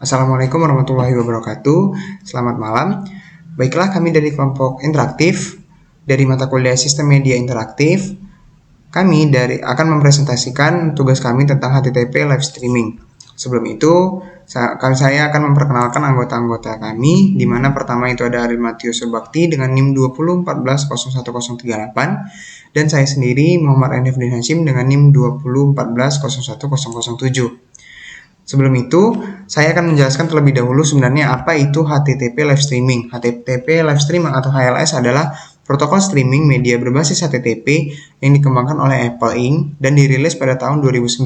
Assalamualaikum warahmatullahi wabarakatuh. Selamat malam. Baiklah, kami dari kelompok interaktif dari mata kuliah Sistem Media Interaktif. Kami akan mempresentasikan tugas kami tentang HTTP live streaming. Sebelum itu, saya akan memperkenalkan anggota-anggota kami, di mana pertama itu ada Ariel Matius Subakti dengan NIM 20140108, dan saya sendiri Muhammad Endefdin Hashim dengan NIM 20140107. Sebelum itu, saya akan menjelaskan terlebih dahulu sebenarnya apa itu HTTP live streaming. HTTP live streaming atau HLS adalah protokol streaming media berbasis HTTP yang dikembangkan oleh Apple Inc. dan dirilis pada tahun 2009.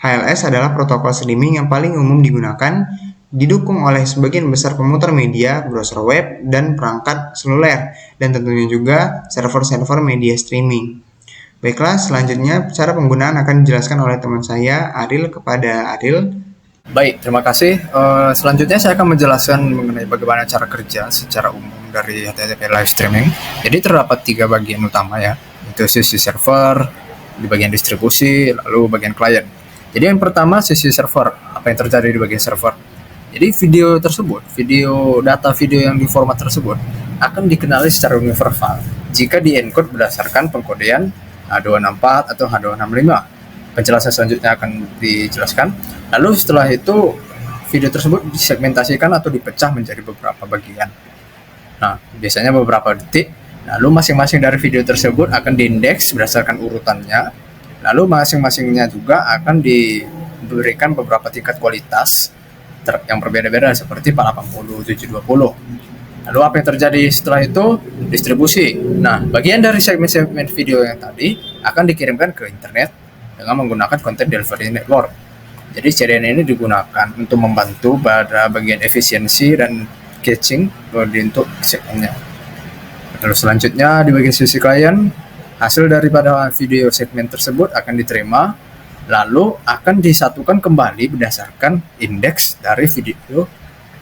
HLS adalah protokol streaming yang paling umum digunakan, didukung oleh sebagian besar pemutar media, browser web, dan perangkat seluler, dan tentunya juga server-server media streaming. Baiklah, selanjutnya cara penggunaan akan dijelaskan oleh teman saya, Ariel, kepada Ariel. Baik, terima kasih. Selanjutnya saya akan menjelaskan mengenai bagaimana cara kerja secara umum dari HTTP live streaming. Jadi terdapat 3 bagian utama ya, yaitu sisi server, di bagian distribusi, lalu bagian klien. Jadi yang pertama sisi server, apa yang terjadi di bagian server. Jadi data video yang di format tersebut akan dikenali secara universal jika di-encode berdasarkan pengkodean H264 atau H265. Penjelasan selanjutnya akan dijelaskan. Lalu setelah itu video tersebut disegmentasikan atau dipecah menjadi beberapa bagian. Nah, biasanya beberapa detik. Lalu masing-masing dari video tersebut akan diindeks berdasarkan urutannya. Lalu masing-masingnya juga akan diberikan beberapa tingkat kualitas yang berbeda-beda seperti 480, 720. Lalu apa yang terjadi setelah itu? Distribusi. Nah, bagian dari segmen-segmen video yang tadi akan dikirimkan ke internet dengan menggunakan Content Delivery Network. Jadi CDN ini digunakan untuk membantu pada bagian efisiensi dan caching untuk segmennya. Lalu selanjutnya di bagian sisi klien, hasil daripada video segmen tersebut akan diterima, lalu akan disatukan kembali berdasarkan indeks dari video,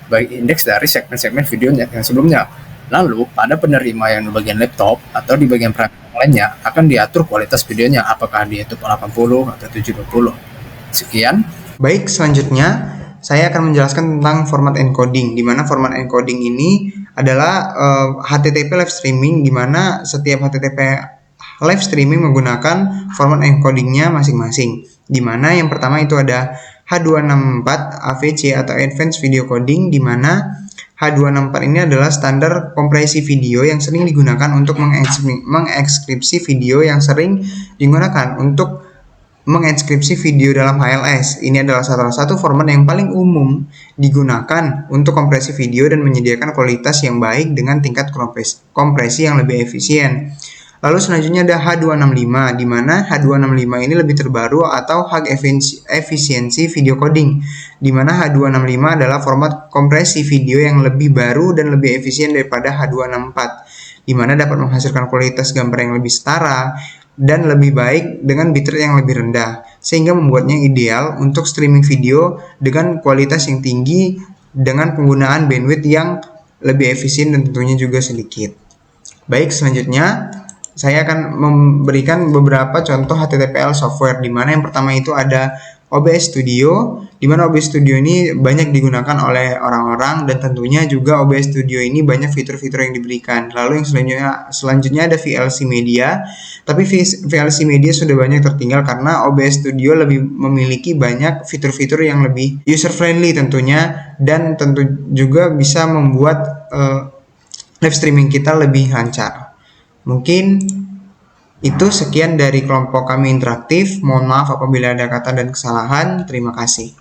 baik indeks dari segmen-segmen videonya yang sebelumnya. Lalu pada penerima yang di bagian laptop atau di bagian perangkat lainnya akan diatur kualitas videonya, apakah di YouTube 80 atau 720. Sekian. Baik, selanjutnya saya akan menjelaskan tentang format encoding, di mana format encoding ini adalah HTTP live streaming, di mana setiap HTTP live streaming menggunakan format encodingnya masing-masing. Di mana yang pertama itu ada H264 AVC atau Advanced Video Coding, di mana H264 ini adalah standar kompresi video yang sering digunakan untuk mengekskripsi video yang sering digunakan untuk mengekskripsi video dalam HLS. Ini adalah salah satu format yang paling umum digunakan untuk kompresi video dan menyediakan kualitas yang baik dengan tingkat kompresi yang lebih efisien. Lalu selanjutnya ada H265, di mana H265 ini lebih terbaru atau High Efficiency Video Coding, di mana H265 adalah format kompresi video yang lebih baru dan lebih efisien daripada H264, di mana dapat menghasilkan kualitas gambar yang lebih setara dan lebih baik dengan bitrate yang lebih rendah, sehingga membuatnya ideal untuk streaming video dengan kualitas yang tinggi dengan penggunaan bandwidth yang lebih efisien dan tentunya juga sedikit. Baik, selanjutnya saya akan memberikan beberapa contoh HTTPL software, di mana yang pertama itu ada OBS Studio, di mana OBS Studio ini banyak digunakan oleh orang-orang dan tentunya juga OBS Studio ini banyak fitur-fitur yang diberikan. Lalu yang selanjutnya ada VLC Media, tapi VLC Media sudah banyak tertinggal karena OBS Studio lebih memiliki banyak fitur-fitur yang lebih user friendly tentunya, dan tentu juga bisa membuat live streaming kita lebih lancar. Mungkin itu sekian dari kelompok kami interaktif. Mohon maaf apabila ada kata dan kesalahan. Terima kasih.